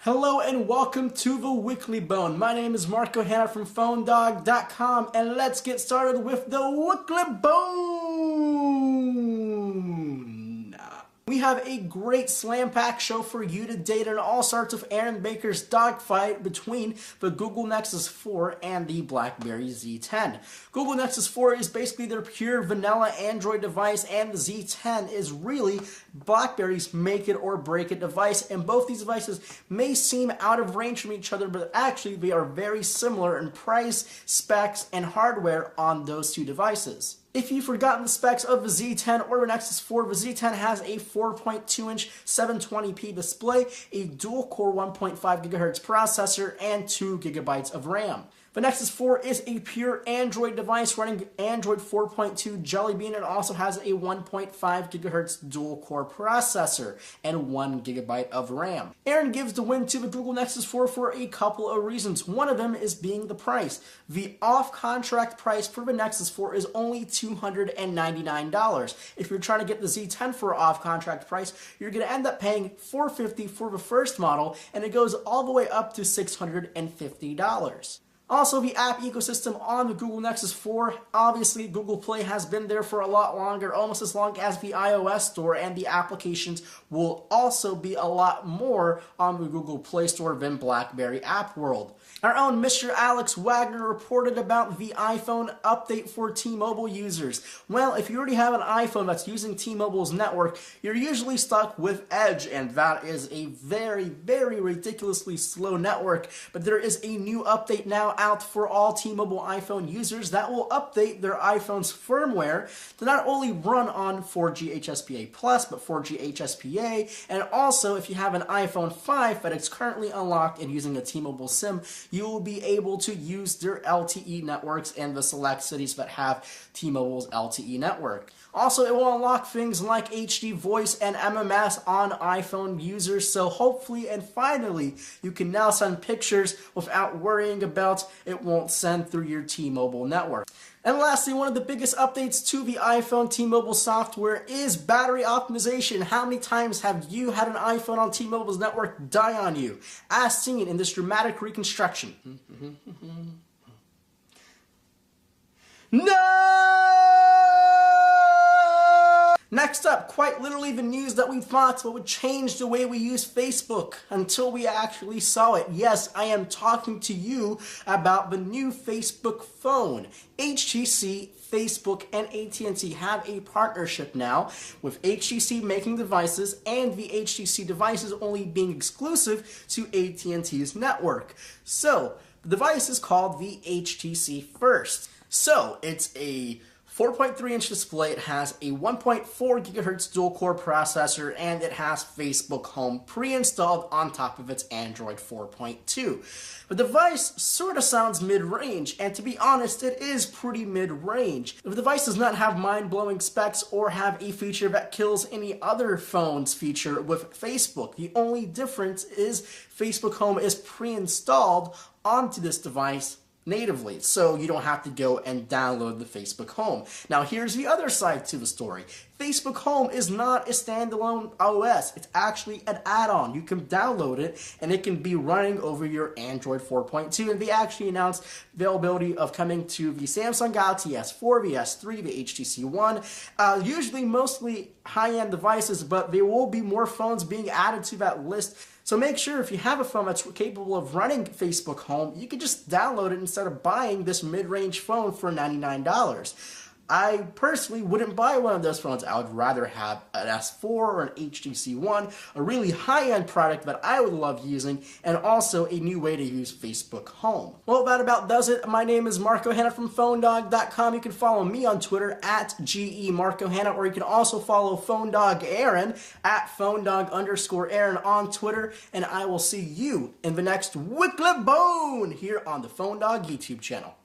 Hello and welcome to the Weekly Bone. My name is Marco Hanna from PhoneDog.com, and let's get started with the Weekly Bone. We have a great slam pack show for you today, and all starts with Aaron Baker's dogfight between the Google Nexus 4 and the BlackBerry Z10. Google Nexus 4 is basically their pure vanilla Android device, and the Z10 is really BlackBerry's make it or break it device, and both these devices may seem out of range from each other, but actually they are very similar in price, specs, and hardware on those two devices. If you've forgotten the specs of the Z10 or the Nexus 4, the Z10 has a 4.2-inch 720p display, a dual-core 1.5 GHz processor, and 2 GB of RAM. The Nexus 4 is a pure Android device running Android 4.2 Jelly Bean, and also has a 1.5 GHz dual-core processor and 1 GB of RAM. Aaron gives the win to the Google Nexus 4 for a couple of reasons. One of them is being the price. The off-contract price for the Nexus 4 is only $299. If you're trying to get the Z10 for off-contract price, you're going to end up paying $450 for the first model, and it goes all the way up to $650. Also, the app ecosystem on the Google Nexus 4, obviously Google Play has been there for a lot longer, almost as long as the iOS Store, and the applications will also be a lot more on the Google Play Store than BlackBerry App World. Our own Mr. Alex Wagner reported about the iPhone update for T-Mobile users. Well, if you already have an iPhone that's using T-Mobile's network, you're usually stuck with Edge, and that is a very, very ridiculously slow network. But there is a new update now out for all T-Mobile iPhone users that will update their iPhone's firmware to not only run on 4G HSPA+, but 4G HSPA, and also if you have an iPhone 5 that is currently unlocked and using a T-Mobile SIM, you will be able to use their LTE networks in the select cities that have T-Mobile's LTE network. Also, it will unlock things like HD voice and MMS on iPhone users, so hopefully and finally you can now send pictures without worrying about it won't send through your T-Mobile network. And lastly, one of the biggest updates to the iPhone T-Mobile software is battery optimization. How many times have you had an iPhone on T-Mobile's network die on you, as seen in this dramatic reconstruction? No! Next up, quite literally the news that we thought would change the way we use Facebook until we actually saw it. Yes, I am talking to you about the new Facebook phone. HTC, Facebook, and AT&T have a partnership now, with HTC making devices and the HTC devices only being exclusive to AT&T's network. So, the device is called the HTC First. So, it's a 4.3-inch display, it has a 1.4 GHz dual-core processor, and it has Facebook Home pre-installed on top of its Android 4.2. The device sort of sounds mid-range, and to be honest, it is pretty mid-range. The device does not have mind-blowing specs or have a feature that kills any other phone's feature with Facebook. The only difference is Facebook Home is pre-installed onto this device natively, so you don't have to go and download the Facebook Home. Now here's the other side to the story. Facebook Home is not a standalone OS. It's actually an add-on. You can download it and it can be running over your Android 4.2, and they actually announced availability of coming to the Samsung Galaxy S4, the S3, the HTC One, usually mostly high-end devices, but there will be more phones being added to that list. So make sure if you have a phone that's capable of running Facebook Home, you can just download it instead of buying this mid-range phone for $99. I personally wouldn't buy one of those phones. I would rather have an S4 or an HTC One, a really high-end product that I would love using, and also a new way to use Facebook Home. Well, that about does it. My name is Marco Hanna from PhoneDog.com. You can follow me on Twitter at GEMarcoHanna, or you can also follow PhoneDog Aaron at PhoneDog_Aaron on Twitter, and I will see you in the next Weekly Bone here on the PhoneDog YouTube channel.